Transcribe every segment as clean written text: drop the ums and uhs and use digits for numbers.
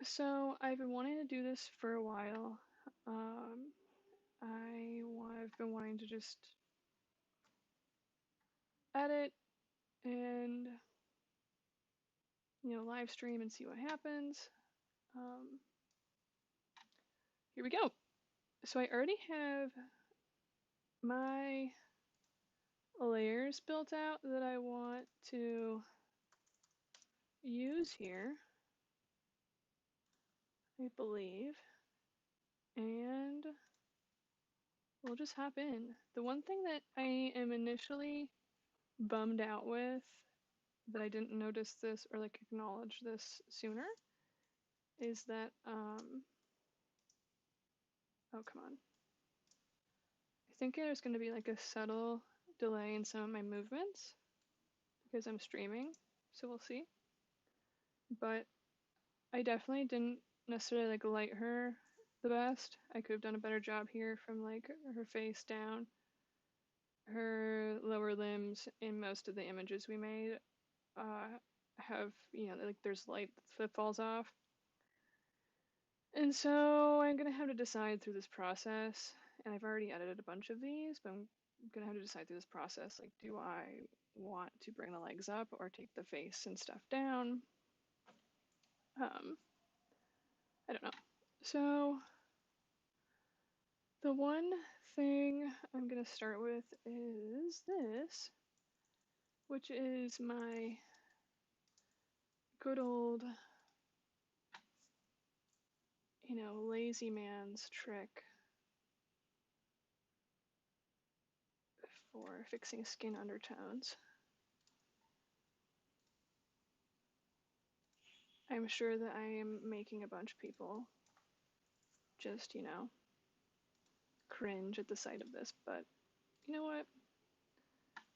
So I've been wanting to do this for a while. I've been wanting to just edit and live stream and see what happens. Um, Here we go. So I already have my layers built out that I want to use here, I believe, and we'll just hop in. The one thing that I am initially bummed out with, that I didn't notice this or like acknowledge this sooner, is that oh, come on. I think there's going to be like a subtle delay in some of my movements because I'm streaming, so we'll see. But I definitely didn't necessarily like light her the best. I could have done a better job here from like her face down. Her lower limbs in most of the images we made have, like there's light that falls off. And so I'm going to have to decide through this process, and I've already edited a bunch of these, but I'm going to have to decide through this process, like, do I want to bring the legs up or take the face and stuff down? I don't know. So the one thing I'm going to start with is this, which is my good old, lazy man's trick for fixing skin undertones. I'm sure that I am making a bunch of people just, cringe at the sight of this, but you know what?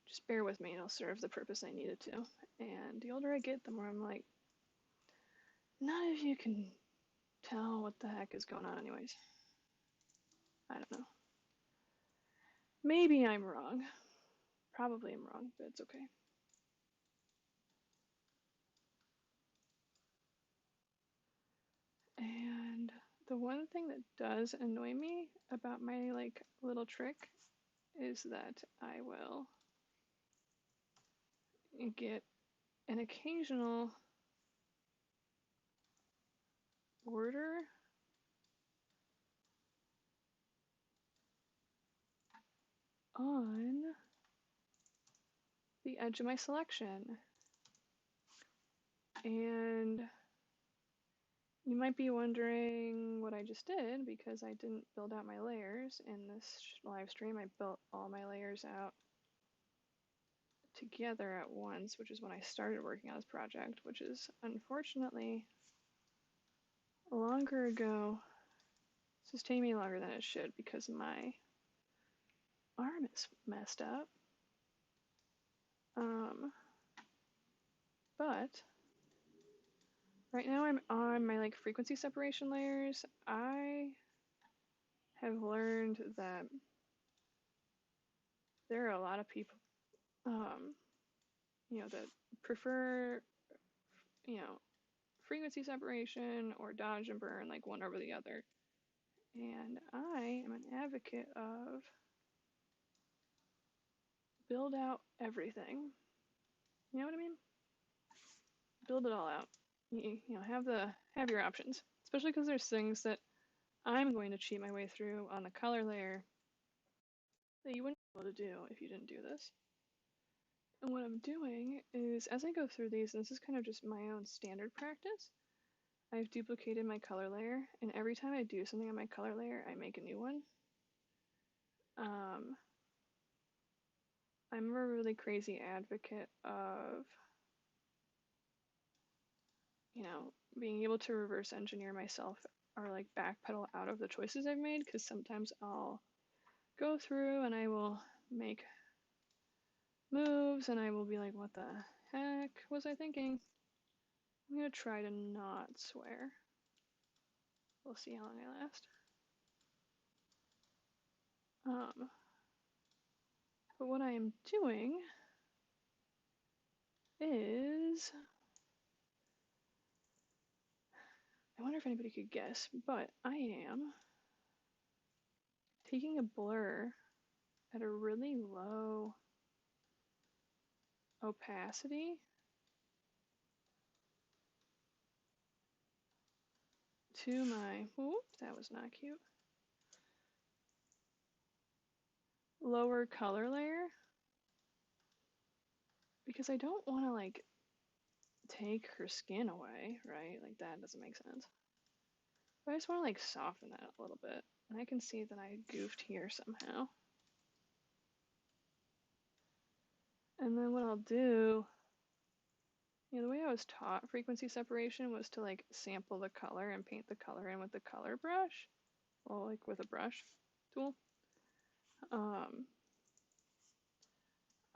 Just bear with me, it'll serve the purpose I need it to. And the older I get, the more I'm like, none of you can tell what the heck is going on anyways. I don't know. Maybe I'm wrong. Probably I'm wrong, but it's okay. And the one thing that does annoy me about my like little trick is that I will get an occasional order on the edge of my selection. And you might be wondering what I just did because I didn't build out my layers in this live stream. I built all my layers out together at once, which is when I started working on this project, which is unfortunately longer ago. This is taking me longer than it should because my arm is messed up. But right now I'm on my like frequency separation layers. I have learned that there are a lot of people, that prefer, you know, frequency separation or dodge and burn, like one over the other. And I am an advocate of build out everything. You know what I mean? Build it all out. Have your options, especially because there's things that I'm going to cheat my way through on the color layer that you wouldn't be able to do if you didn't do this. And what I'm doing is, as I go through these, and this is kind of just my own standard practice, I've duplicated my color layer, and every time I do something on my color layer, I make a new one. I'm a really crazy advocate of, being able to reverse engineer myself or like backpedal out of the choices I've made, because sometimes I'll go through and I will make moves and I will be like, what the heck was I thinking? I'm gonna try to not swear. We'll see how long I last. But what I am doing is I wonder if anybody could guess, but I am taking a blur at a really low opacity to my, whoop, that was not cute, lower color layer, because I don't want to like take her skin away, right? Like that doesn't make sense. But I just want to like soften that a little bit. And I can see that I goofed here somehow. And then what I'll do, the way I was taught frequency separation was to like sample the color and paint the color in with the color brush. Well, like with a brush tool.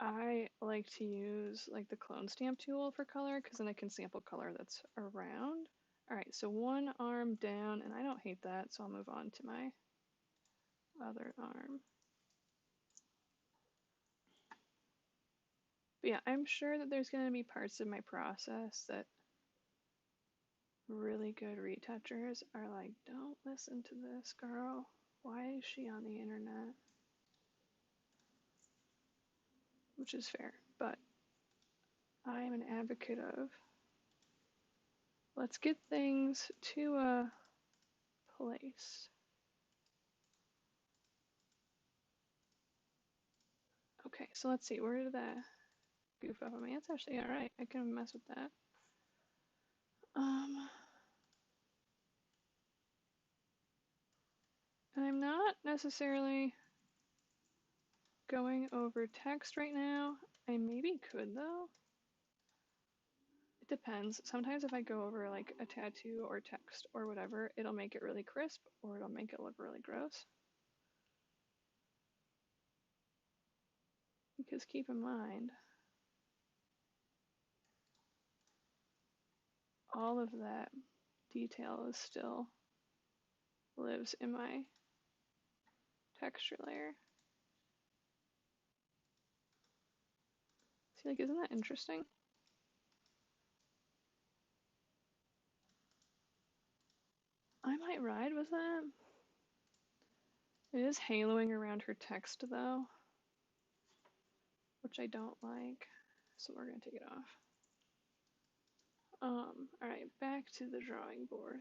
I like to use like the clone stamp tool for color because then I can sample color that's around. All right, so one arm down, and I don't hate that, so I'll move on to my other arm. But yeah, I'm sure that there's going to be parts of my process that really good retouchers are like, don't listen to this girl. Why is she on the internet? Which is fair, but I'm an advocate of let's get things to a place. Okay, so let's see, where did that goof up on me? That's actually alright, I can mess with that. And I'm not necessarily going over text right now. I maybe could though. It depends. Sometimes if I go over like a tattoo or text or whatever, it'll make it really crisp or it'll make it look really gross. Because keep in mind, all of that detail is still lives in my texture layer. See, like, isn't that interesting? I might ride with that. It is haloing around her text though, which I don't like. So we're gonna take it off. Alright, back to the drawing board.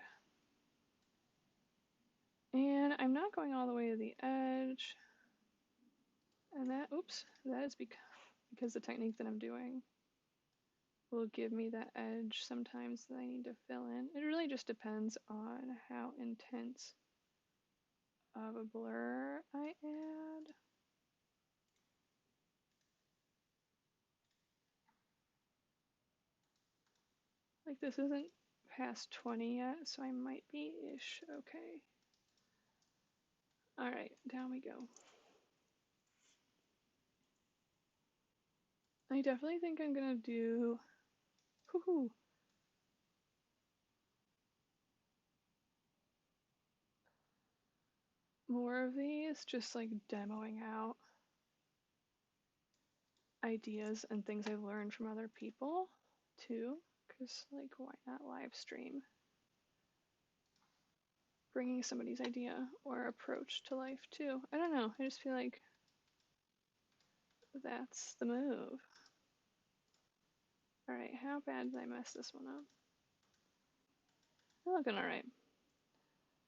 And I'm not going all the way to the edge. And that, oops, that is because the technique that I'm doing will give me that edge sometimes that I need to fill in. It really just depends on how intense of a blur I add. Like this isn't past 20 yet, so I might be ish okay. All right, down we go. I definitely think I'm gonna do, whoo, more of these, just like demoing out ideas and things I've learned from other people too, because like why not live stream bringing somebody's idea or approach to life too. I don't know, I just feel like that's the move. All right, how bad did I mess this one up? I'm looking all right.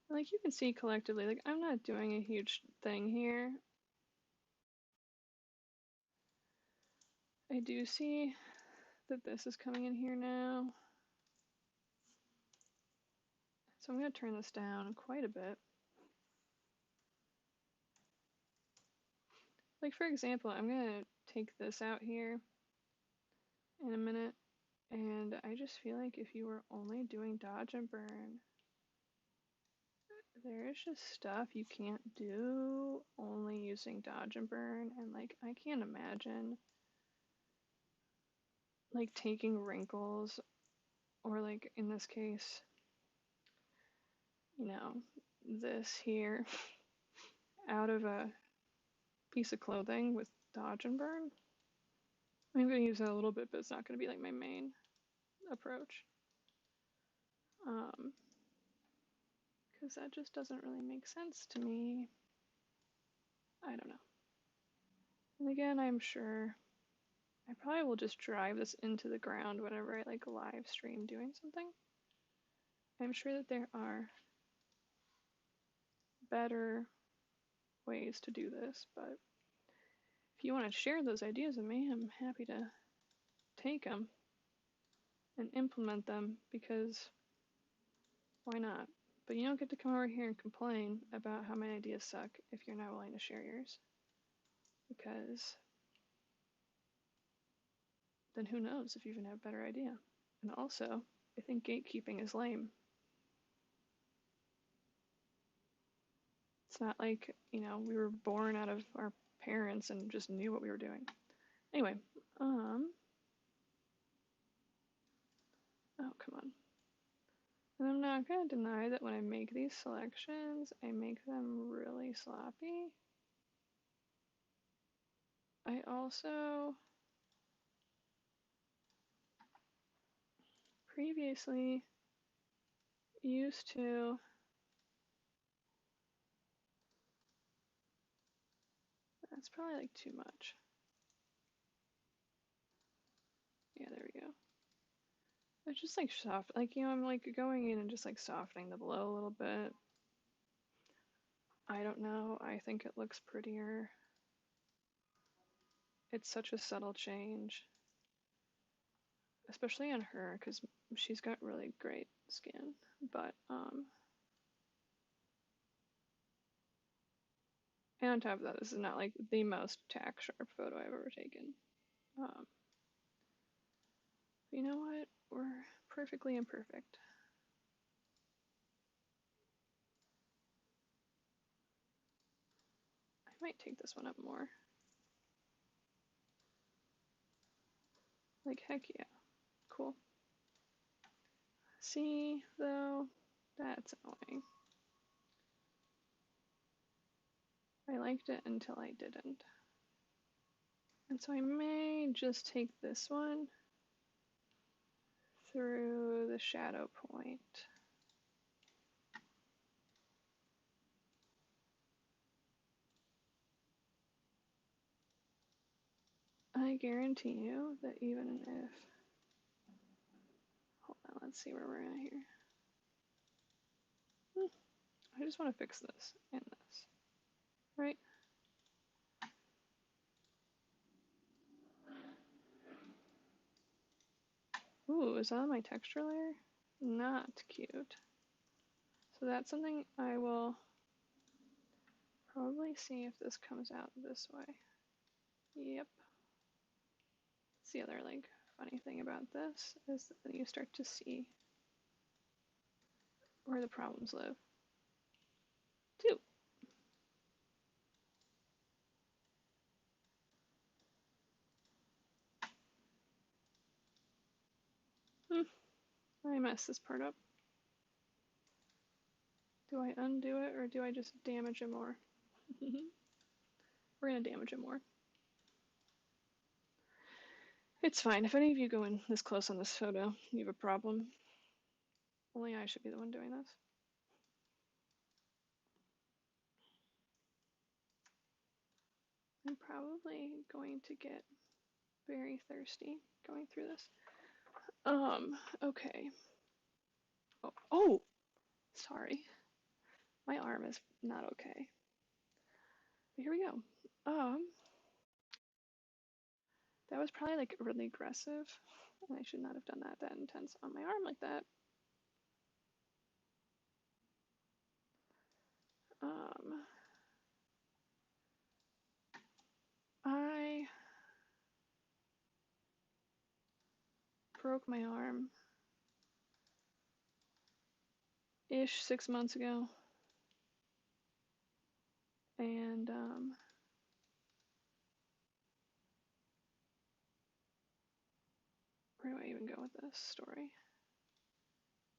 Like you can see collectively, like I'm not doing a huge thing here. I do see that this is coming in here now. So I'm going to turn this down quite a bit. Like for example, I'm going to take this out here in a minute. And I just feel like if you were only doing dodge and burn, there's just stuff you can't do only using dodge and burn. And like, I can't imagine like taking wrinkles or like in this case, this here out of a piece of clothing with dodge and burn. I'm going to use that a little bit, but it's not going to be like my main approach. because that just doesn't really make sense to me. I don't know. And again, I'm sure I probably will just drive this into the ground whenever I like live stream doing something. I'm sure that there are better ways to do this, but if you want to share those ideas with me, I'm happy to take them and implement them, because why not? But you don't get to come over here and complain about how my ideas suck if you're not willing to share yours, because then who knows if you even have a better idea. And also, I think gatekeeping is lame. It's not like, we were born out of our parents and just knew what we were doing. Anyway, oh, come on. And I'm not going to deny that when I make these selections, I make them really sloppy. I also previously used to that's probably like too much. Yeah, there we go. It's just like soft, like, I'm like going in and just like softening the blow a little bit. I don't know, I think it looks prettier. It's such a subtle change, especially on her, because she's got really great skin. But and on top of that, this is not like the most tack sharp photo I've ever taken. But you know what? We're perfectly imperfect. I might take this one up more. Like, heck yeah. Cool. See, though, that's annoying. I liked it until I didn't. And so I may just take this one through the shadow point. I guarantee you that even if, hold on, let's see where we're at here. I just want to fix this and this, right? Ooh, is that on my texture layer? Not cute. So that's something I will probably see if this comes out this way. Yep. That's the other like funny thing about this, is that then you start to see where the problems live. Too. I messed this part up. Do I undo it, or do I just damage it more? We're gonna damage it more. It's fine. If any of you go in this close on this photo, you have a problem. Only I should be the one doing this. I'm probably going to get very thirsty going through this. Okay. Oh, sorry. My arm is not okay. But here we go. That was probably like really aggressive. I should not have done that intense on my arm like that. I broke my arm ish 6 months ago. And where do I even go with this story?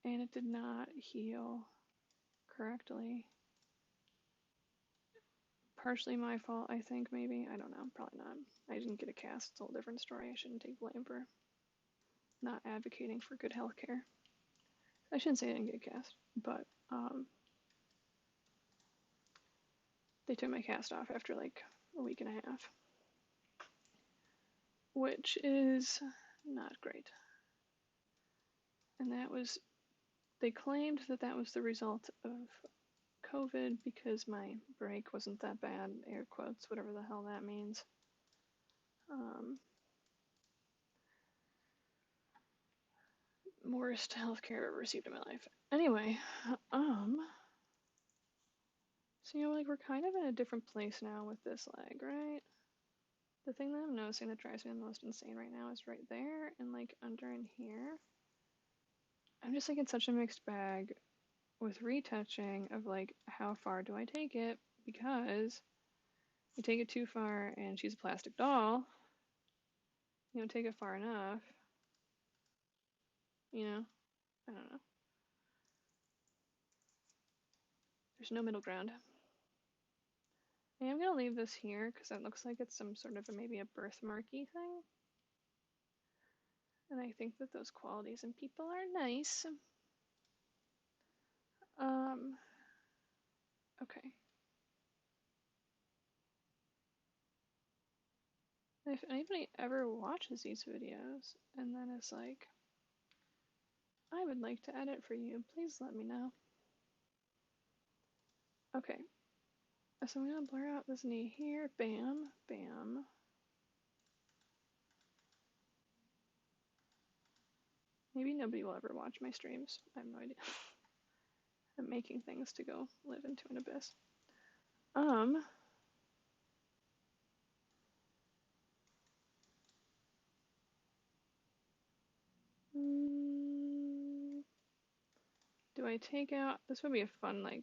And it did not heal correctly. Partially my fault, I think, maybe. I don't know, probably not. I didn't get a cast, it's a whole different story. I shouldn't take blame for not advocating for good healthcare. I shouldn't say I didn't get a cast, but they took my cast off after like a week and a half, which is not great. And that was, they claimed that that was the result of COVID because my break wasn't that bad, air quotes, whatever the hell that means. Worst healthcare I've ever received in my life. Anyway, so like we're kind of in a different place now with this leg, right? The thing that I'm noticing that drives me the most insane right now is right there and like under in here. I'm just like in such a mixed bag with retouching of like how far do I take it, because you take it too far and she's a plastic doll, you don't take it far enough, I don't know. There's no middle ground. I am going to leave this here because it looks like it's some sort of maybe a birthmarky thing. And I think that those qualities in people are nice. Okay. If anybody ever watches these videos and then is like, I would like to edit for you, please let me know. Okay. So I'm going to blur out this knee here. Bam, bam. Maybe nobody will ever watch my streams. I have no idea. I'm making things to go live into an abyss. Do I take out, this would be a fun like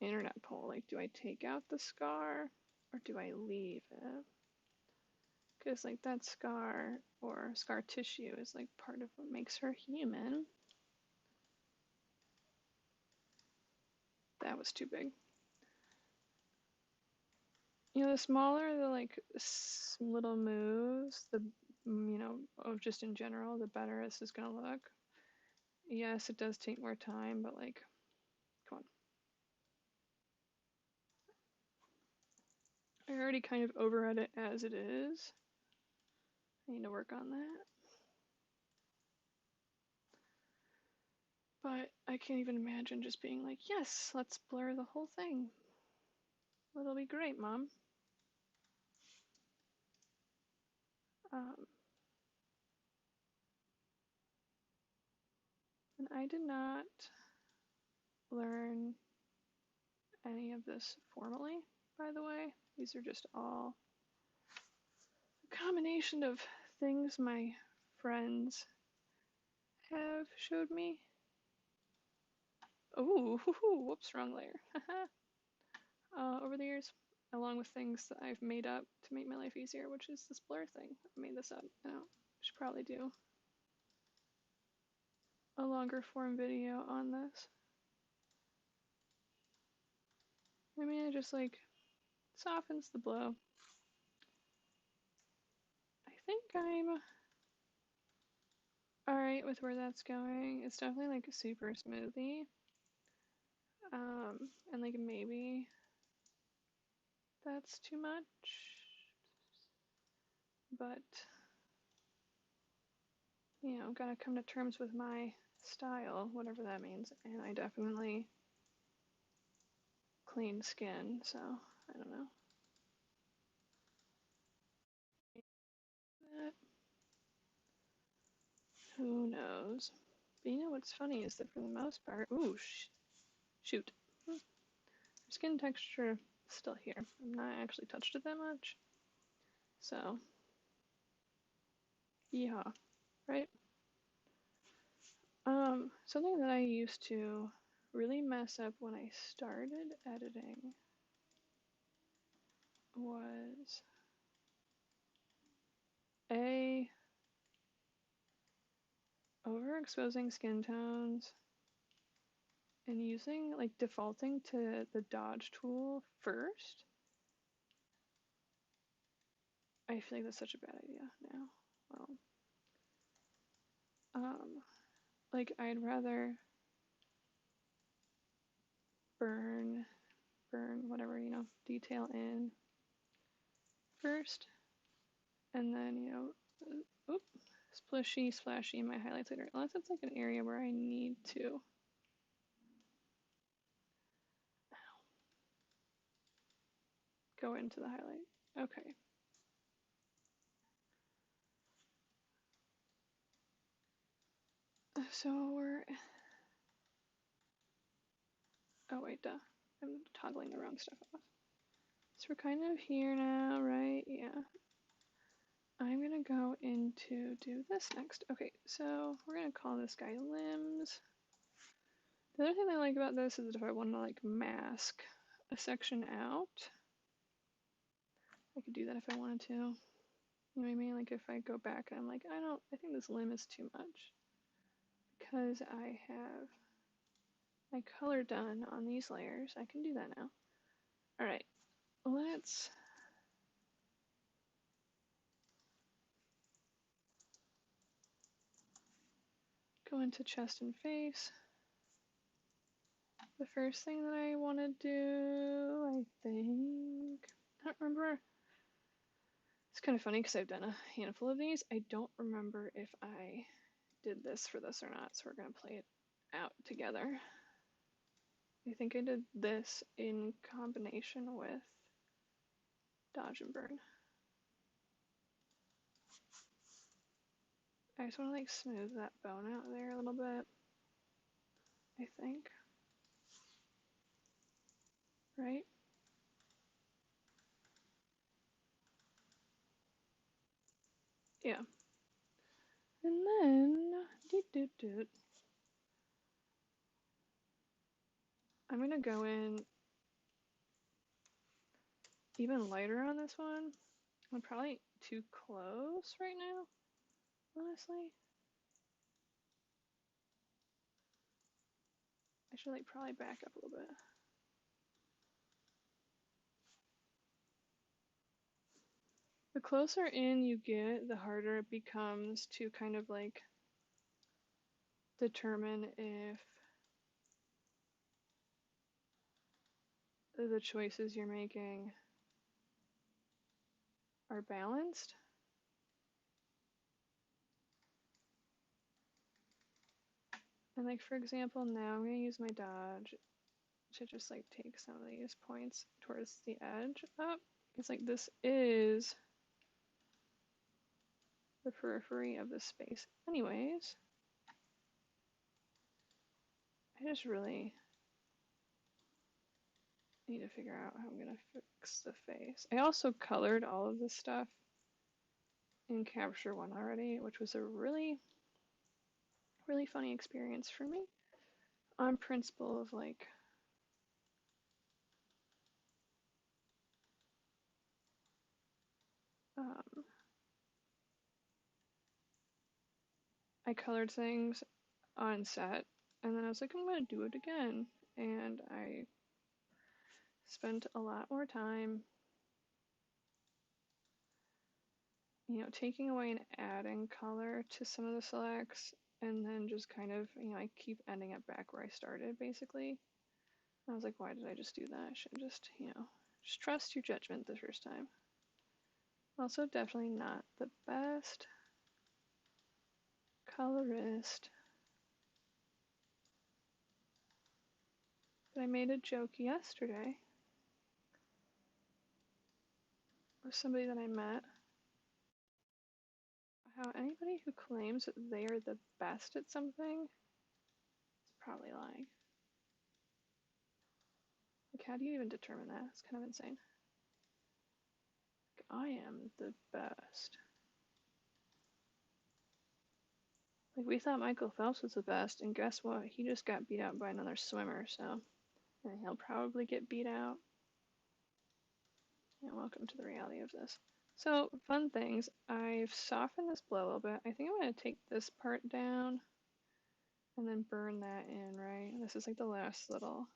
internet poll, like do I take out the scar or do I leave it? Because like that scar or scar tissue is like part of what makes her human. That was too big. The smaller the like little moves, the of just in general, the better this is gonna look. Yes, it does take more time, but like, come on. I already kind of overread it as it is. I need to work on that. But I can't even imagine just being like, yes, let's blur the whole thing. It'll be great, Mom. And I did not learn any of this formally, by the way. These are just all a combination of things my friends have showed me. Oh, whoops, wrong layer. Over the years, along with things that I've made up to make my life easier, which is this blur thing. I made this up. I should probably do a longer form video on this. I mean, it just like softens the blow. I think I'm alright with where that's going. It's definitely like super smoothie. And like maybe that's too much. But gotta come to terms with my style, whatever that means. And I definitely clean skin, so I don't know. Who knows? But what's funny is that for the most part, shoot. Skin texture is still here. I've not actually touched it that much. So, yeah, right? Something that I used to really mess up when I started editing was overexposing skin tones and using like defaulting to the dodge tool first. I feel like that's such a bad idea now. Like I'd rather burn burn whatever, detail in first, and then, splishy, splashy my highlights later, unless it's like an area where I need to. Go into the highlight. Okay. So oh wait, duh. I'm toggling the wrong stuff off. So we're kind of here now, right? Yeah. I'm gonna go into do this next. Okay, so we're gonna call this guy limbs. The other thing I like about this is that if I want to like mask a section out, I could do that if I wanted to. You know what I mean? Like if I go back and I'm like, I think this limb is too much. Because I have my color done on these layers, I can do that now. All right, let's go into chest and face. The first thing that I want to do, I think, I don't remember. It's kind of funny because I've done a handful of these. I don't remember if I did this for this or not, so we're going to play it out together. I think I did this in combination with dodge and burn. I just want to like smooth that bone out there a little bit, I think. Right? Yeah. And then, I'm going to go in even lighter on this one. I'm probably too close right now, honestly. I should like probably back up a little bit. The closer in you get, the harder it becomes to kind of like determine if the choices you're making are balanced. And like for example, now I'm gonna use my dodge to just like take some of these points towards the edge up. It's like this is the periphery of the space. Anyways, I just really need to figure out how I'm gonna fix the face. I also colored all of this stuff in Capture One already, which was a really, really funny experience for me. On principle of like I colored things on set, and then I was like, I'm gonna do it again, and I spent a lot more time, taking away and adding color to some of the selects, and then just kind of, I keep ending up back where I started, basically. I was like, why did I just do that? I should just, just trust your judgment the first time. Also, definitely not the best colorist. But I made a joke yesterday with somebody that I met. How anybody who claims that they are the best at something is probably lying. Like, how do you even determine that? It's kind of insane. Like, I am the best. Like, we thought Michael Phelps was the best, and guess what? He just got beat out by another swimmer, so. And he'll probably get beat out. Yeah, welcome to the reality of this. So, fun things. I've softened this blow a little bit. I think I'm going to take this part down and then burn that in, right? This is like the last little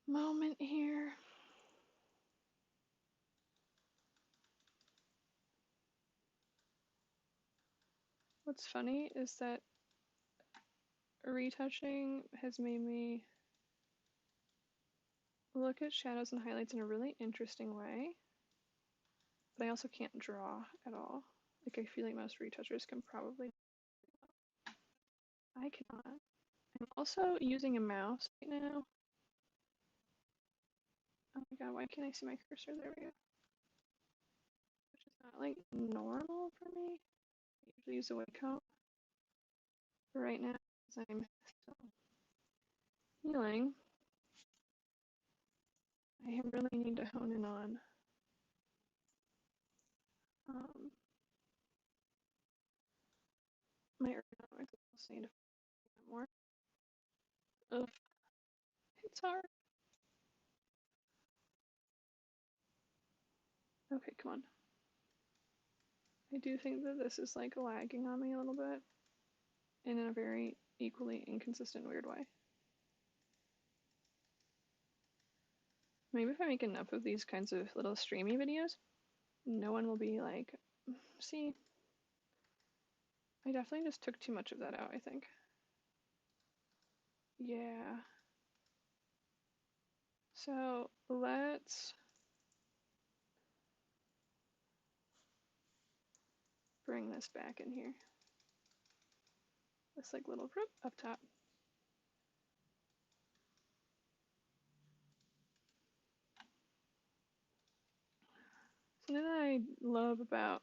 moment here. What's funny is that retouching has made me look at shadows and highlights in a really interesting way, but I also can't draw at all. Like, I feel like most retouchers can probably. I cannot. I'm also using a mouse right now. Oh my god, why can't I see my cursor? There we go. Which is not like normal for me. I usually use a white coat. But right now, as I'm still healing, I really need to hone in on um, my ergonomics. I also need to find more. Ugh, it's hard. Okay, come on. I do think that this is like lagging on me a little bit and in a very equally inconsistent, weird way. Maybe if I make enough of these kinds of little streamy videos, no one will be like, see, I definitely just took too much of that out, I think. Yeah. So let's bring this back in here. This like little root up top. Something that I love about,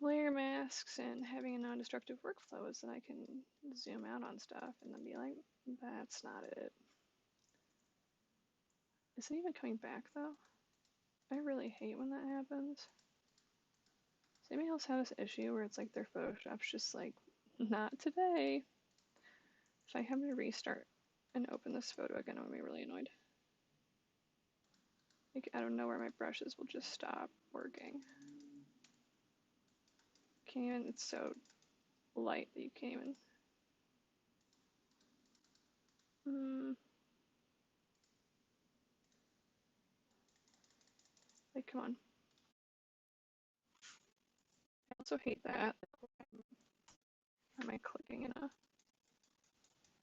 layer masks and having a non-destructive workflow is that I can zoom out on stuff and then be like, that's not it. Is it even coming back though? I really hate when that happens. Does anybody else have this issue where it's like their Photoshop's just like, not today? If I have to restart and open this photo again, I'm gonna be really annoyed. Like, I don't know where my brushes will just stop working. Can't even, it's so light that you can't even. Like, come on. I also hate that. Am I clicking enough?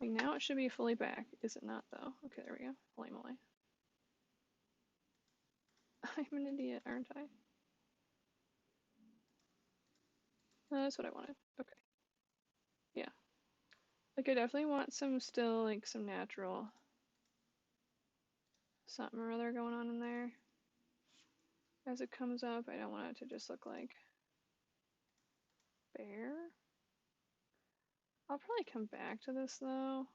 Like, now it should be fully back. Is it not, though? Okay, there we go. Holy moly. I'm an idiot, aren't I? That's what I wanted. Okay. Yeah. Like, I definitely want some still, like, some natural something or other going on in there. As it comes up, I don't want it to just look like bare. I'll probably come back to this, though.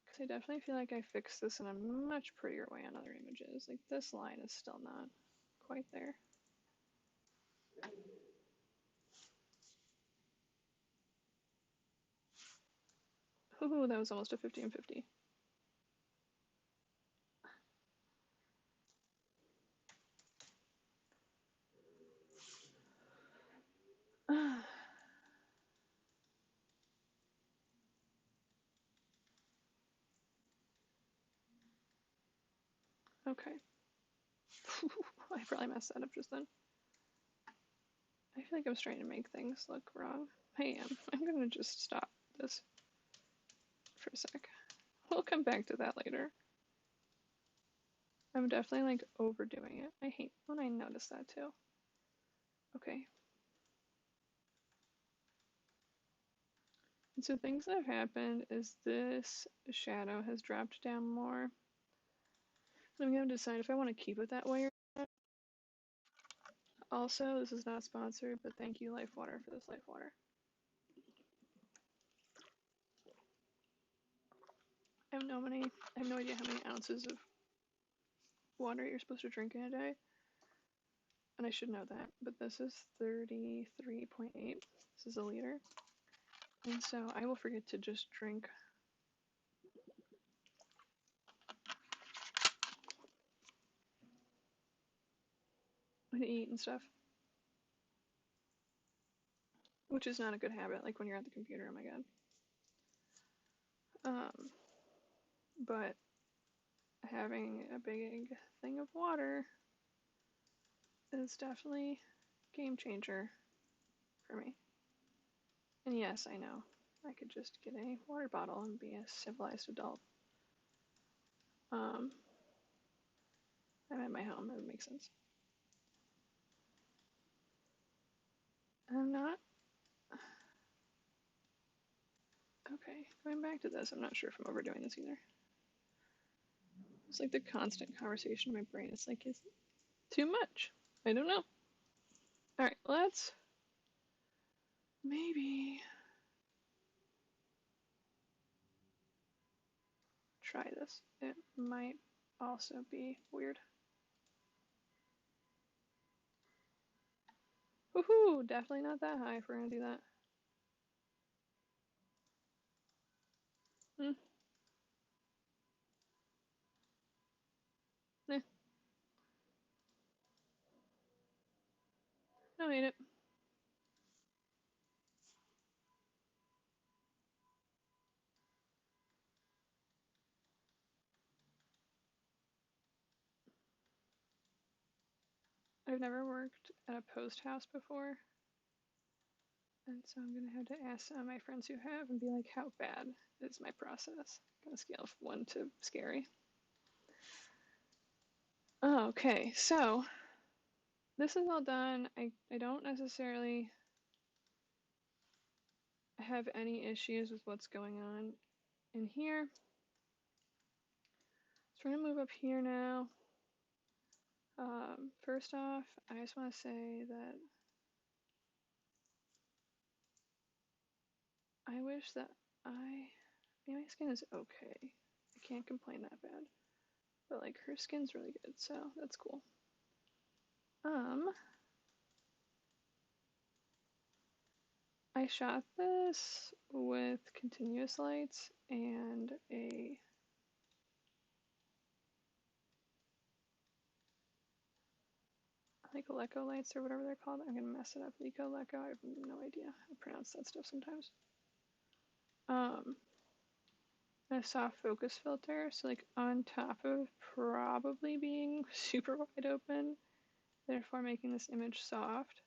Because I definitely feel like I fixed this in a much prettier way on other images. Like, this line is still not quite there. Ooh, that was almost a 50 and 50. Okay. I probably messed that up just then. I feel like I was trying to make things look wrong. I am. I'm gonna just stop this for a sec. We'll come back to that later. I'm definitely like overdoing it. I hate when I notice that too. Okay. And so things that have happened is this shadow has dropped down more. I'm gonna decide if I want to keep it that way or not. Also, this is not sponsored, but thank you, Life Water, for this Life Water. I have no idea how many ounces of water you're supposed to drink in a day. And I should know that, but this is 33.8. This is a liter. And so I will forget to just drink and eat and stuff. Which is not a good habit, like when you're at the computer, oh my god. But having a big thing of water is definitely a game changer for me. And yes, I know. I could just get a water bottle and be a civilized adult. I'm at my home, it would make sense. I'm not. Okay, going back to this, I'm not sure if I'm overdoing this either. It's like the constant conversation in my brain. It's like, is it too much? I don't know. All right, let's maybe try this. It might also be weird. Woohoo! Definitely not that high if we're gonna do that. Hmm. Eh. I hate it. I've never worked at a post house before, and so I'm gonna have to ask some of my friends who have and be like, how bad is my process? On a scale of 1 to scary. Oh, okay, so this is all done. I don't necessarily have any issues with what's going on in here. So we're gonna move up here now. First off, I just want to say that I wish that my skin is okay. I can't complain that bad. But like her skin's really good, so that's cool. I shot this with continuous lights and a like Leco lights or whatever they're called. I'm gonna mess it up. Leco. I have no idea how to pronounce that stuff sometimes. A soft focus filter, so like on top of probably being super wide open, therefore making this image soft.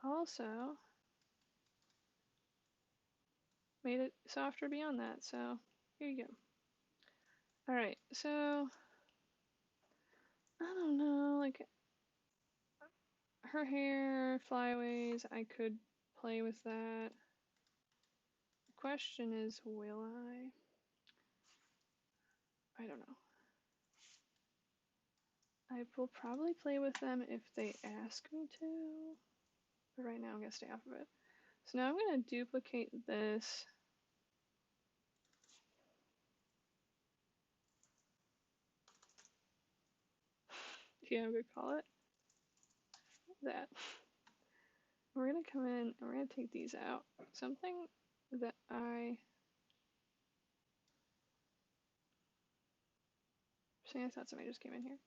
I also made it softer beyond that, so here you go. Alright, so I don't know, like her hair, flyaways, I could play with that. The question is, will I? I don't know. I will probably play with them if they ask me to, but right now I'm gonna stay off of it. So now I'm gonna duplicate this. Yeah, I'm gonna call it that. We're gonna come in and we're gonna take these out. Something that I thought somebody just came in here.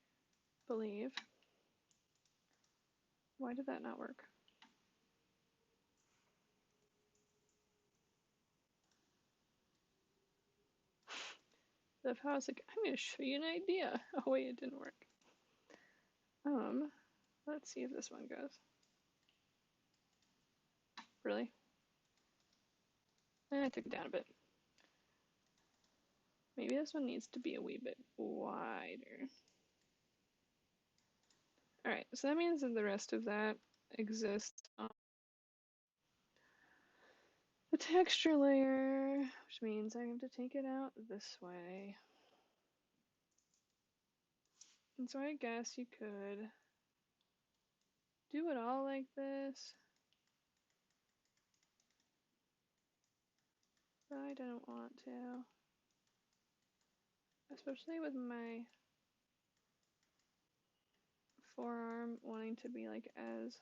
Believe. Why did that not work? That's how I was like, I'm gonna show you an idea. Oh wait, it didn't work. Let's see if this one goes. Really? I took it down a bit. Maybe this one needs to be a wee bit wider. Alright, so that means that the rest of that exists on the texture layer, which means I have to take it out this way. And so I guess you could do it all like this, but I don't want to. Especially with my forearm wanting to be like as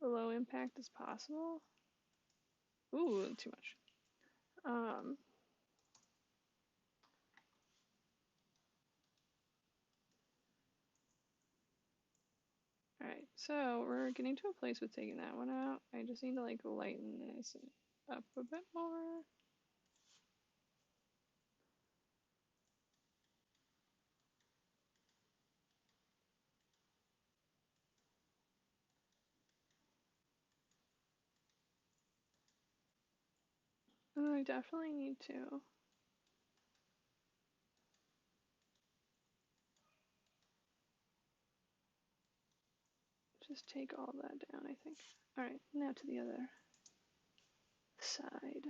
low impact as possible. Ooh, too much. Alright, so we're getting to a place with taking that one out. I just need to like lighten this up a bit more. Oh, I definitely need to just take all that down, I think. Alright, now to the other side.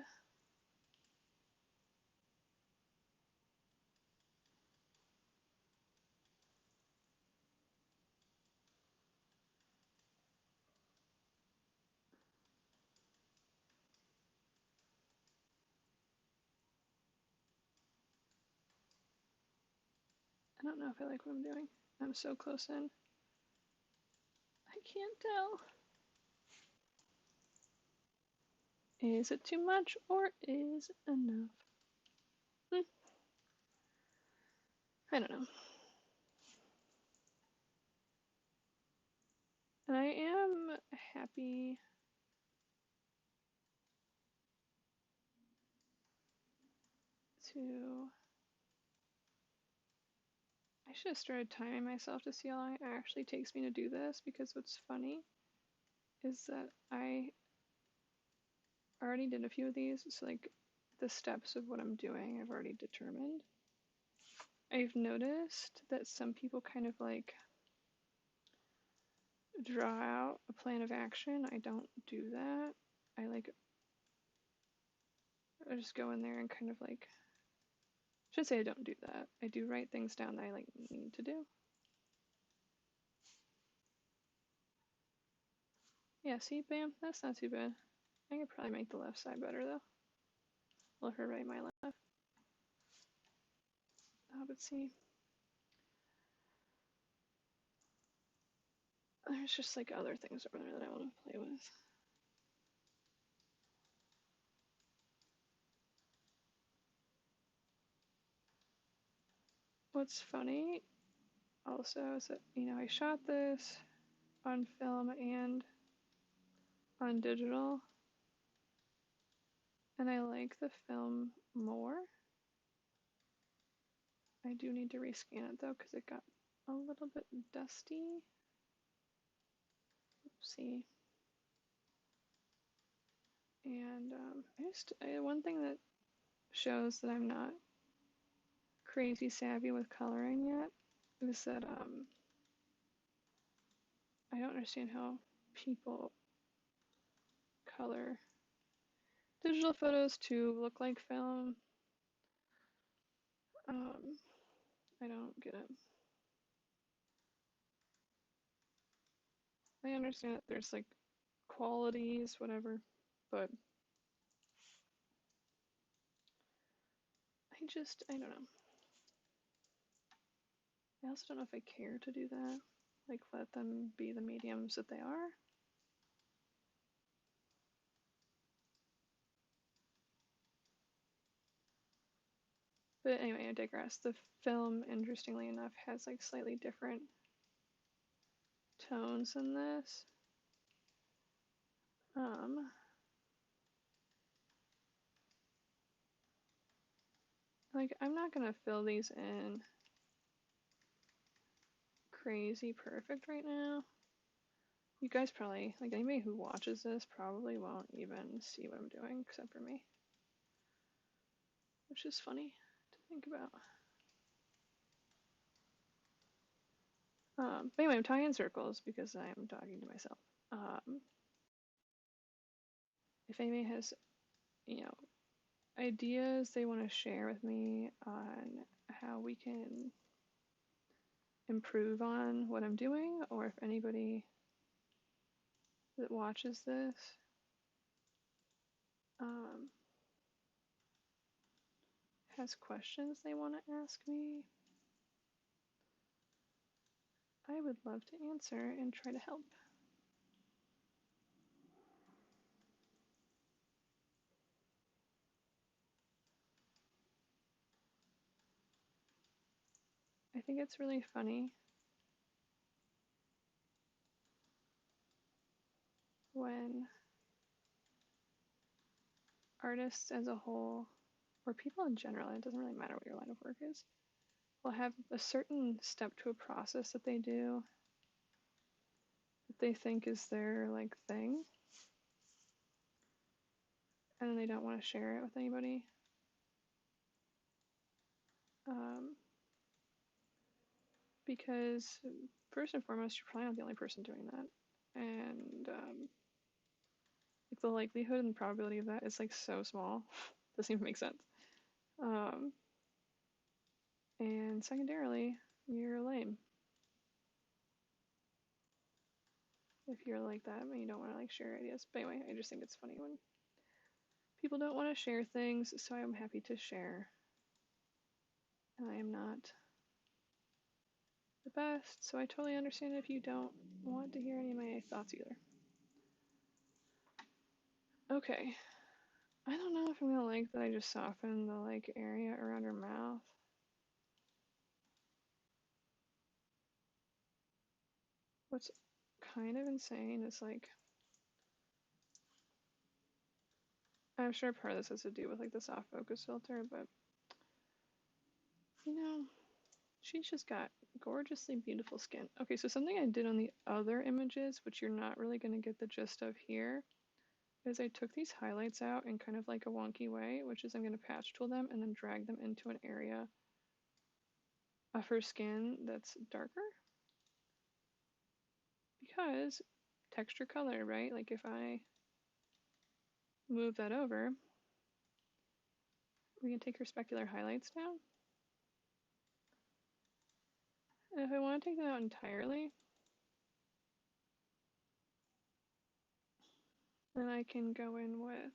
I don't know if I like what I'm doing. I'm so close in. I can't tell. Is it too much or is it enough? I don't know. And I am happy to. I should have started timing myself to see how long it actually takes me to do this, because what's funny is that I already did a few of these, so like the steps of what I'm doing I've already determined. I've noticed that some people kind of like draw out a plan of action. I don't do that. I just go in there and kind of like, I should say I don't do that. I do write things down that I like need to do. Yeah, see, bam, that's not too bad. I could probably make the left side better though. Let her write my left. Oh, but see, there's just like other things over there that I want to play with. What's funny also is that, I shot this on film and on digital, and I like the film more. I do need to rescan it though, because it got a little bit dusty. Oopsie. And one thing that shows that I'm not crazy savvy with coloring yet is that I don't understand how people color digital photos to look like film. I don't get it. I understand that there's like qualities, whatever, but I don't know. I also don't know if I care to do that. Like, let them be the mediums that they are. But anyway, I digress. The film, interestingly enough, has like slightly different tones in this. Like, I'm not gonna fill these in crazy perfect right now. You guys probably, like, anybody who watches this probably won't even see what I'm doing except for me, which is funny to think about. But anyway, I'm talking in circles because I'm talking to myself. If anybody has, ideas they want to share with me on how we can improve on what I'm doing, or if anybody that watches this has questions they want to ask me, I would love to answer and try to help. I think it's really funny when artists as a whole, or people in general, it doesn't really matter what your line of work is, will have a certain step to a process that they do that they think is their like thing. and then they don't want to share it with anybody. Because first and foremost, you're probably not the only person doing that, and like the likelihood and probability of that is like so small. Doesn't even make sense. And secondarily, you're lame if you're like that and you don't want to like share ideas. But anyway, I just think it's funny when people don't want to share things, so I'm happy to share. And I am not the best, so I totally understand if you don't want to hear any of my thoughts either. Okay, I don't know if I'm gonna like that I just softened the like area around her mouth. What's kind of insane is like, I'm sure part of this has to do with like the soft focus filter, but you know, she's just got gorgeously beautiful skin. Okay, so something I did on the other images, which you're not really gonna get the gist of here, is I took these highlights out in kind of like a wonky way, which is I'm gonna patch tool them and then drag them into an area of her skin that's darker. Because texture color, right? Like if I move that over, we can take her specular highlights down. And if I want to take that out entirely, then I can go in with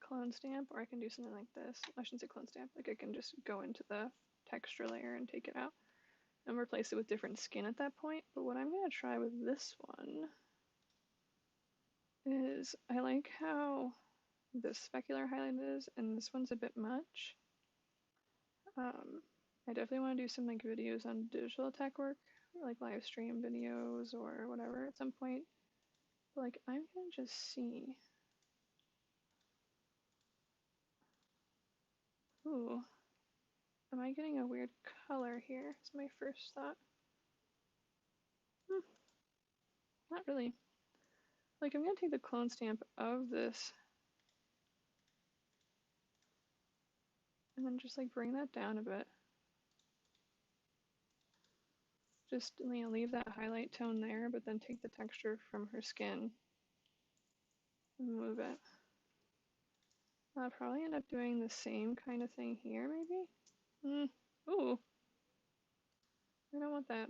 clone stamp, or I can do something like this. I shouldn't say clone stamp, like I can just go into the texture layer and take it out and replace it with different skin at that point. But what I'm gonna try with this one is I like how this specular highlight is, and this one's a bit much. I definitely want to do some like videos on digital tech work, like live stream videos or whatever at some point. But like I'm gonna just see. Ooh, am I getting a weird color here? Is my first thought. Not really. Like I'm gonna take the clone stamp of this and then just like bring that down a bit. Just, you know, leave that highlight tone there, but then take the texture from her skin and move it. I'll probably end up doing the same kind of thing here, maybe? Ooh, I don't want that.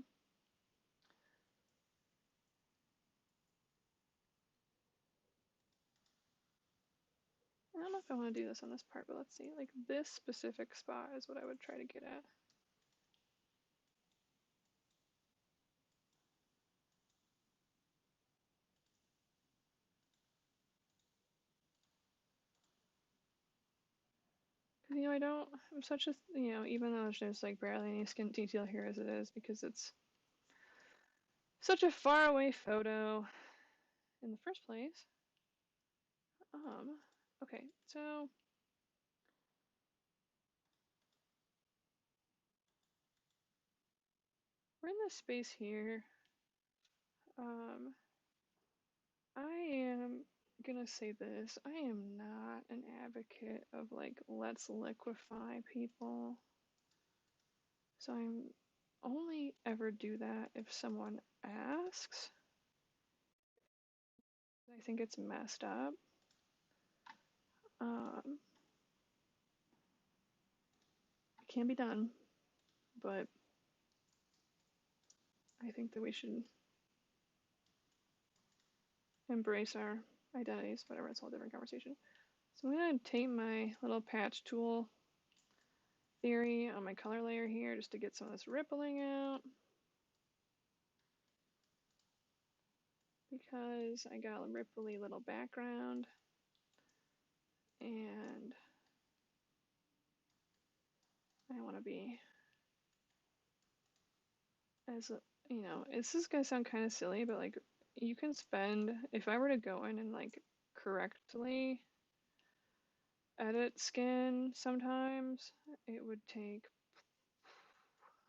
I don't know if I want to do this on this part, but let's see. Like this specific spot is what I would try to get at. You know, I'm such a, you know, even though there's like barely any skin detail here as it is, because it's such a far away photo in the first place. Okay, so we're in this space here. I am gonna say this. I am not an advocate of like, let's liquefy people. So I'm only ever do that if someone asks. I think it's messed up. It can be done, but I think that we should embrace our identities, whatever, it's a whole different conversation. So I'm gonna take my little patch tool theory on my color layer here just to get some of this rippling out. Because I got a ripply little background and I want to be as a, you know, this is gonna sound kind of silly, but like you can spend, if I were to go in and like correctly edit skin sometimes, it would take,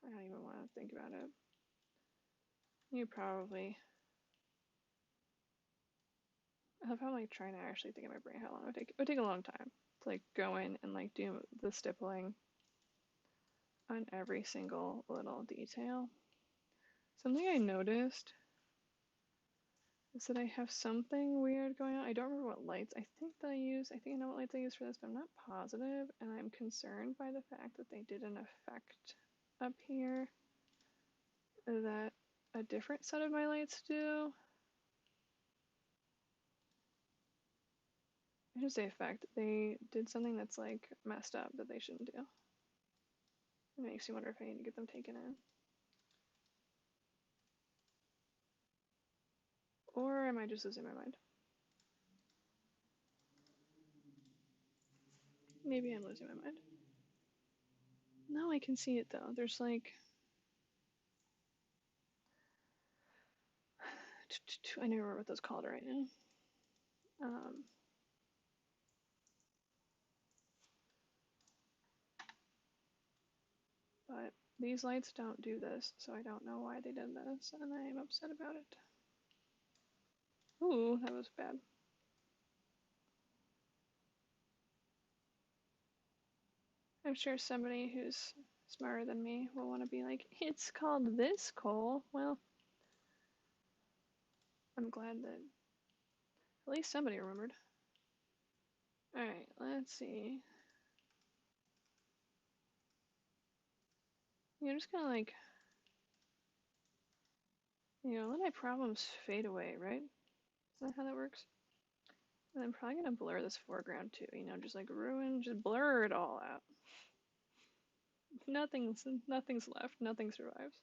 I don't even want to think about it. You probably, I love how I'm like trying to actually think in my brain how long it would take. It would take a long time to like go in and like do the stippling on every single little detail. Something I noticed is that I have something weird going on. I don't remember what lights I think that I use. I think I know what lights I use for this, but I'm not positive, and I'm concerned by the fact that they did an effect up here that a different set of my lights do. I should say effect. They did something that's like messed up that they shouldn't do. It makes you wonder if I need to get them taken in. Or am I just losing my mind? Maybe I'm losing my mind. No, I can see it though. There's like... I don't remember what those called right now. But these lights don't do this, so I don't know why they did this, and I'm upset about it. Ooh, that was bad. I'm sure somebody who's smarter than me will want to be like, it's called this, Cole. Well, I'm glad that at least somebody remembered. Alright, let's see. I'm just gonna like, let my problems fade away, right? Is that how that works? And I'm probably gonna blur this foreground too, just like just blur it all out. Nothing's left, nothing survives.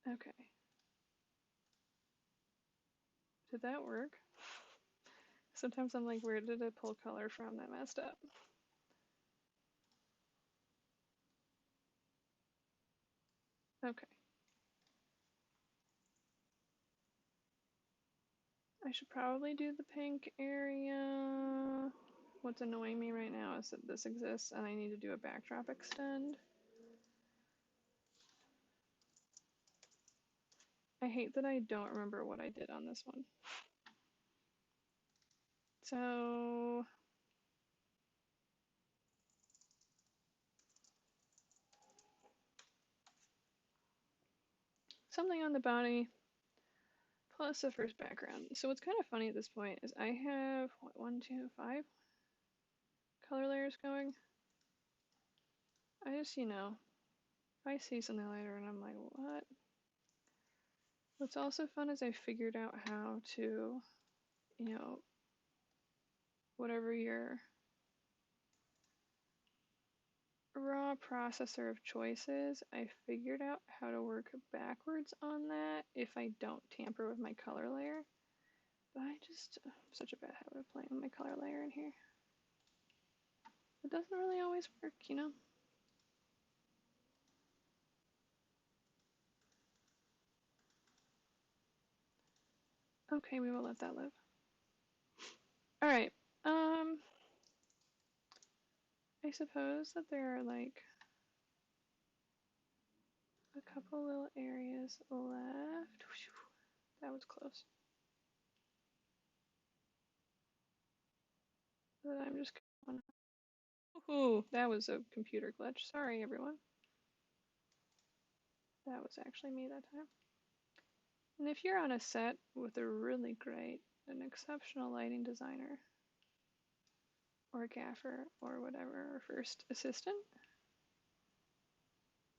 Okay. Did that work? Sometimes I'm like, where did it pull color from that messed up? Okay. I should probably do the pink area. What's annoying me right now is that this exists and I need to do a backdrop extend. I hate that I don't remember what I did on this one. So something on the body plus the first background. So what's kind of funny at this point is I have, what, 1, 2, 5 color layers going. I just, if I see something later and I'm like, what? What's also fun is I figured out how to, whatever your raw processor of choices, I figured out how to work backwards on that if I don't tamper with my color layer. But I just, such a bad habit of playing with my color layer in here. It doesn't really always work, Okay, we will let that live. Alright, I suppose that there are like a couple little areas left. That was close. But I'm just gonna... Ooh, that was a computer glitch. Sorry, everyone. That was actually me that time. And if you're on a set with a really great, an exceptional lighting designer, or gaffer, or whatever, or first assistant,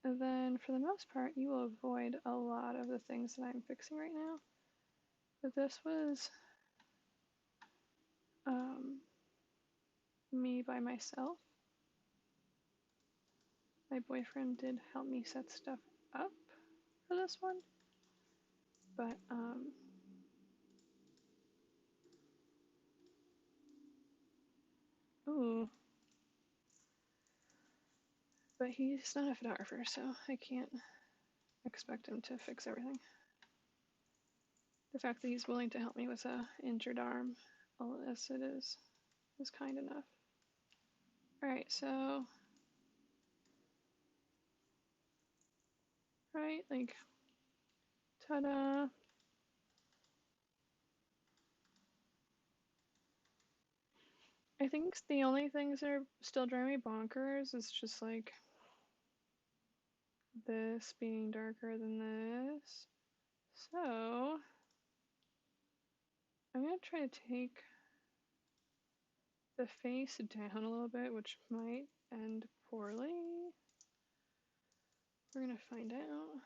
then for the most part, you will avoid a lot of the things that I'm fixing right now. But this was me by myself. My boyfriend did help me set stuff up for this one, but ooh, but he's not a photographer, so I can't expect him to fix everything. The fact that he's willing to help me with a injured arm, all of this, it is kind enough. Alright, so, right, like, ta-da. I think the only things that are still driving me bonkers is just like this being darker than this. So I'm gonna try to take the face down a little bit, which might end poorly. We're gonna find out.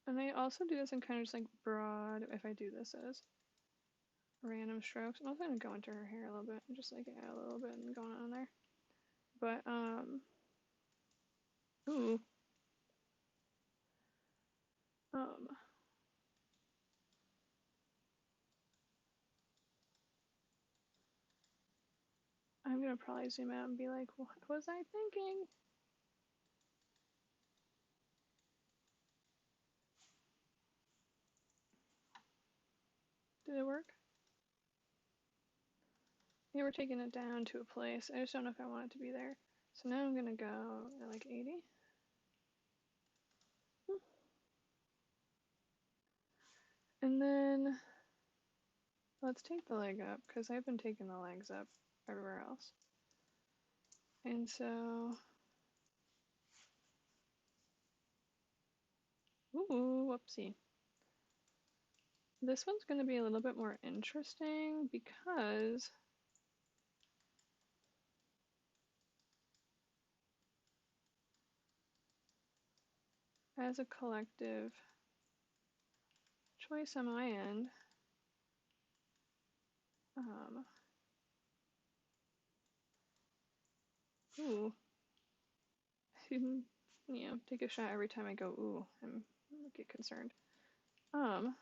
And I also do this in kind of just like broad, if I do this as random strokes. I'm also gonna go into her hair a little bit and just like add a little bit and going on there. But ooh. Um I'm gonna probably zoom out and be like, what was I thinking? Did it work? Yeah, we're taking it down to a place. I just don't know if I want it to be there. So now I'm gonna go at like 80. And then let's take the leg up because I've been taking the legs up everywhere else. And so, ooh, whoopsie. This one's gonna be a little bit more interesting because as a collective choice on my end, ooh, you know, take a shot every time I go ooh, I get concerned. Do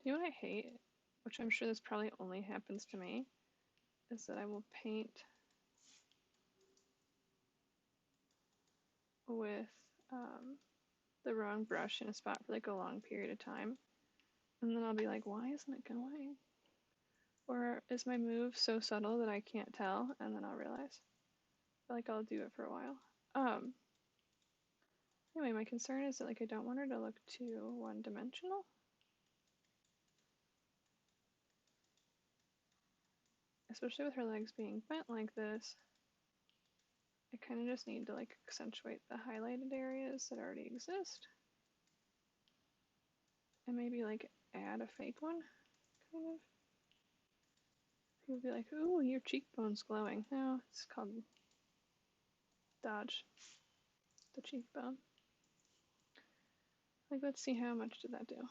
you know what I hate? Which I'm sure this probably only happens to me, is that I will paint with the wrong brush in a spot for like a long period of time. And then I'll be like, why isn't it going? Or is my move so subtle that I can't tell? And then I'll realize. Like I'll do it for a while. Anyway, my concern is that like I don't want her to look too one-dimensional. Especially with her legs being bent like this. I kind of just need to like accentuate the highlighted areas that already exist. And maybe like add a fake one, kind of. People be like, ooh, your cheekbone's glowing. No, it's called dodge the cheekbone. Like, let's see how much did that do.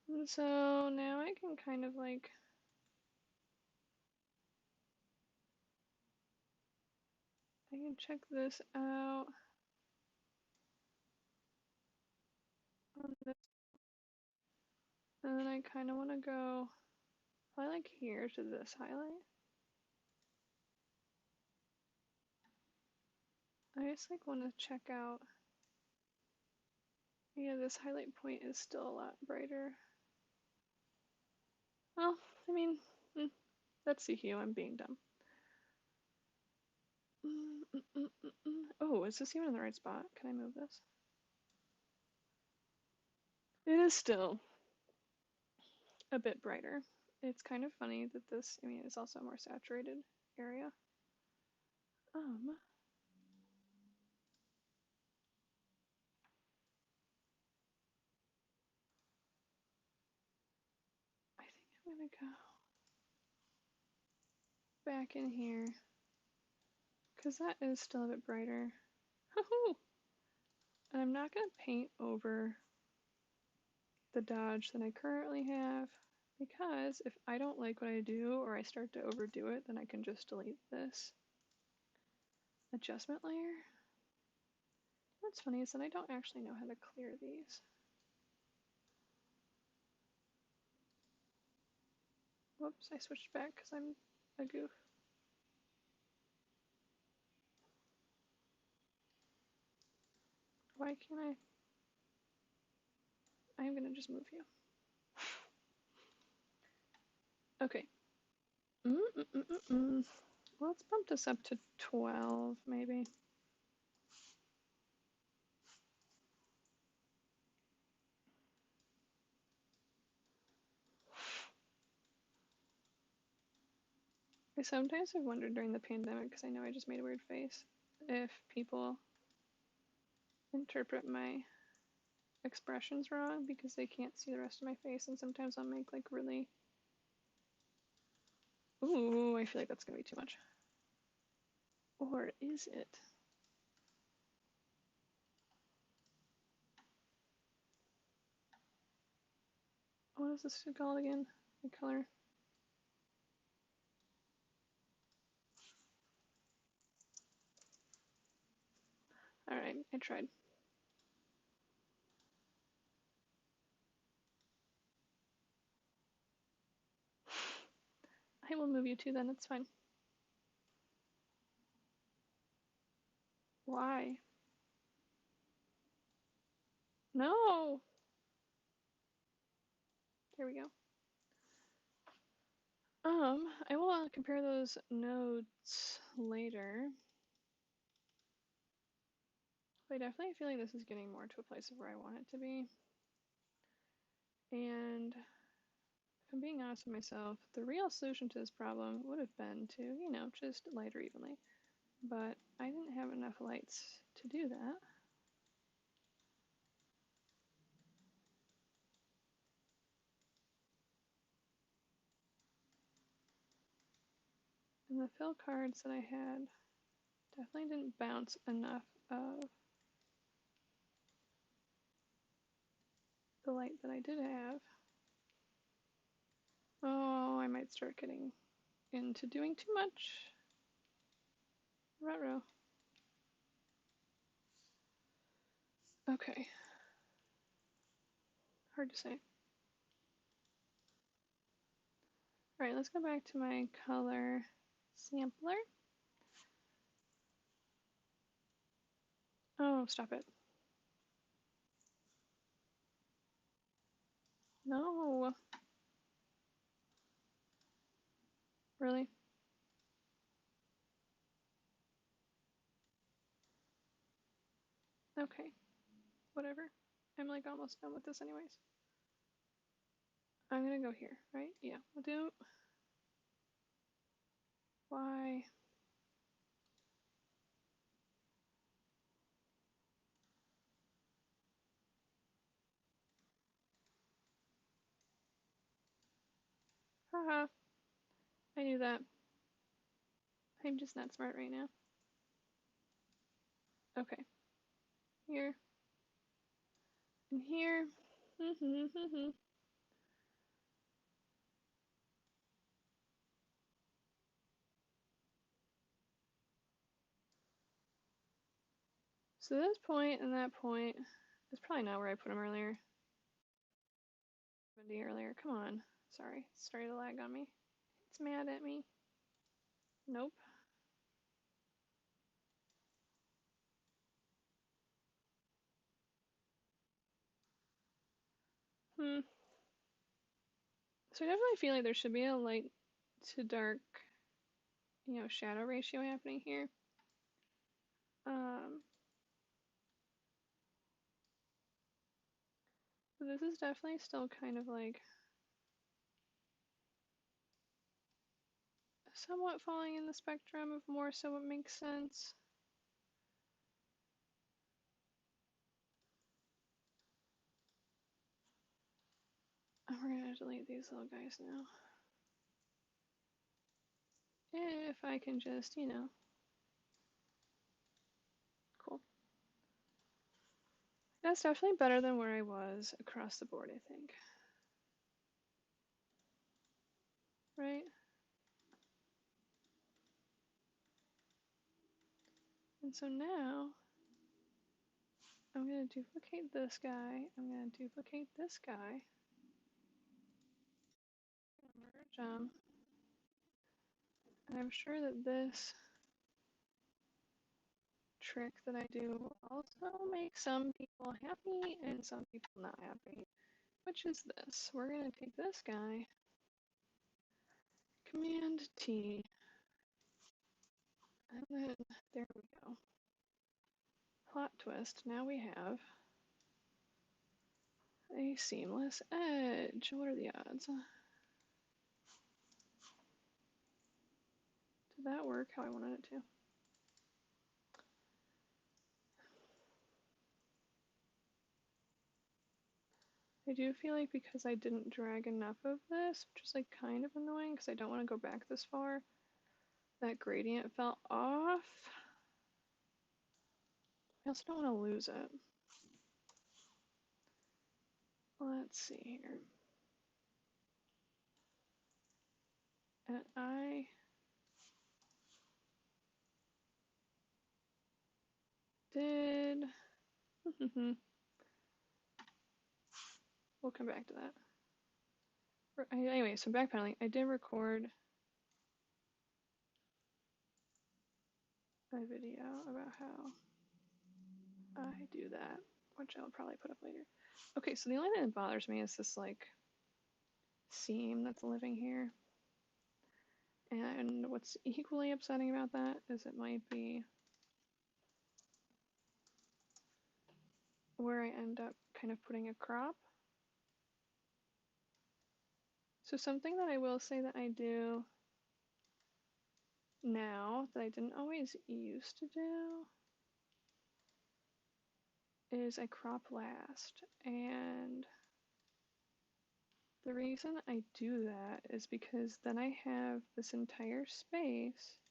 And so now I can kind of like I can check this out on this, and then I kind of want to go probably like here to this highlight. I just like want to check out. Yeah, this highlight point is still a lot brighter. Well, I mean, that's the hue. I'm being dumb. Oh, is this even in the right spot? Can I move this? It is still a bit brighter. It's kind of funny that this, I mean, it's also a more saturated area. I think I'm gonna go back in here because that is still a bit brighter. And I'm not gonna paint over the dodge that I currently have, because if I don't like what I do or I start to overdo it, then I can just delete this adjustment layer. What's funny is that I don't actually know how to clear these. Whoops, I switched back because I'm a goof. Why can't I'm gonna just move you. Okay. Well, let's bump this up to 12, maybe. I sometimes have wondered during the pandemic, because I know I just made a weird face, if people interpret my expressions wrong because they can't see the rest of my face, and sometimes I'll make like really... Ooh, I feel like that's gonna be too much. Or is it? What is this called again? The color? Alright, I tried. I will move you too then, it's fine. Why? No! There we go. I will compare those notes later. But I definitely feel like this is getting more to a place of where I want it to be. And if I'm being honest with myself, the real solution to this problem would have been to, you know, just lighter evenly. But I didn't have enough lights to do that. And the fill cards that I had definitely didn't bounce enough of the light that I did have. Oh, I might start getting into doing too much. Ruh-roh. Okay. Hard to say. Alright, let's go back to my color sampler. Oh, stop it. No. Really? Okay. Whatever. I'm like almost done with this anyways. I'm gonna go here, right? Yeah, we'll do. Why? Haha. I knew that. I'm just not smart right now. Okay. Here. And here. So this point and that point is probably not where I put them earlier. 70 earlier. Come on. Sorry. It started to lag on me. It's mad at me. Nope. So I definitely feel like there should be a light to dark, you know, shadow ratio happening here. But this is definitely still kind of like somewhat falling in the spectrum of more so what makes sense. And we're gonna delete these little guys now. If I can just, you know. Cool. That's definitely better than where I was across the board, I think. Right? And so now I'm going to duplicate this guy. I'm going to duplicate this guy. Merge them. And I'm sure that this trick that I do will also make some people happy and some people not happy. Which is this. We're going to take this guy, Command T, and then there we go. Plot twist. Now we have a seamless edge. What are the odds? Did that work how I wanted it to? I do feel like because I didn't drag enough of this, which is like kind of annoying because I don't want to go back this far, that gradient fell off. I also don't want to lose it. Let's see here. And I did. We'll come back to that. Anyway, so backpedaling, I did record a video about how I do that, which I'll probably put up later. Okay, so the only thing that bothers me is this like seam that's living here. And what's equally upsetting about that is it might be where I end up kind of putting a crop. So something that I will say that I do now that I didn't always used to do is I crop last. And the reason I do that is because then I have this entire space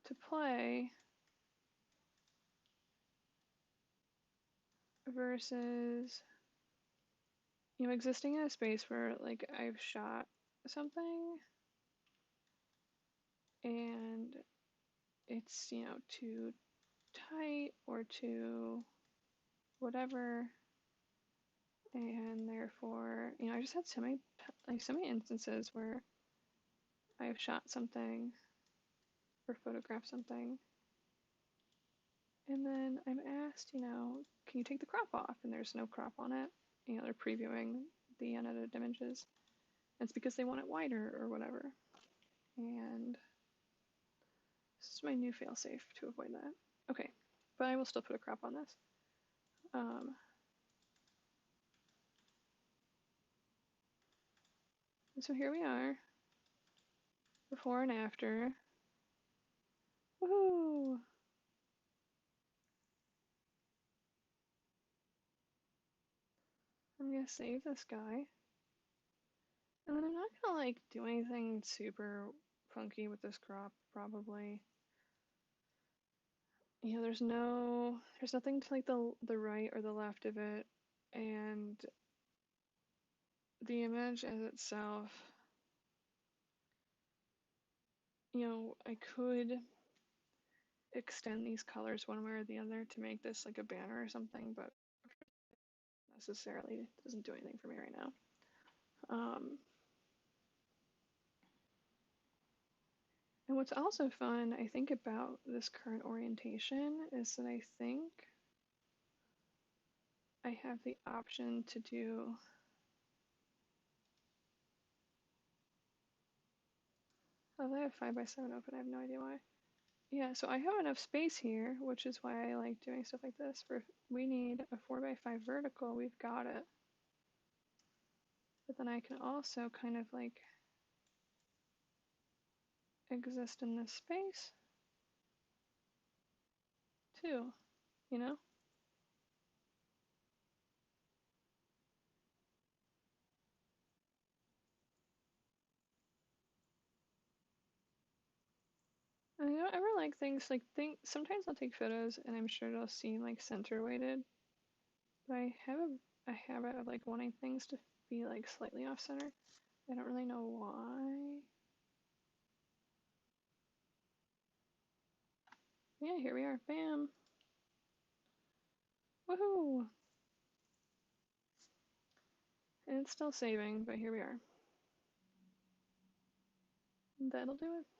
to play versus, you know, existing in a space where like I've shot something and it's, you know, too tight or too whatever, and therefore, you know, I just had so many instances where I've shot something or photographed something and then I'm asked, you know, can you take the crop off? And there's no crop on it. You know, they're previewing the unedited images. And it's because they want it wider or whatever. And this is my new failsafe to avoid that. Okay, but I will still put a crop on this. And so here we are, before and after. Woohoo! I'm gonna save this guy. And then I'm not gonna like do anything super funky with this crop, probably. You know, there's nothing to like the right or the left of it, and the image as itself, you know, I could extend these colors one way or the other to make this like a banner or something, but necessarily doesn't do anything for me right now. And what's also fun, I think, about this current orientation is that I think I have the option to do I have 5x7 open, I have no idea why. Yeah, so I have enough space here, which is why I like doing stuff like this. For if we need a 4x5 vertical, we've got it. But then I can also kind of like exist in this space too, you know? And I don't ever like things sometimes I'll take photos and I'm sure it'll seem like center weighted, but I have a habit of like wanting things to be like slightly off center. I don't really know why. Yeah, here we are. Bam. Woohoo! And it's still saving, but here we are. That'll do it.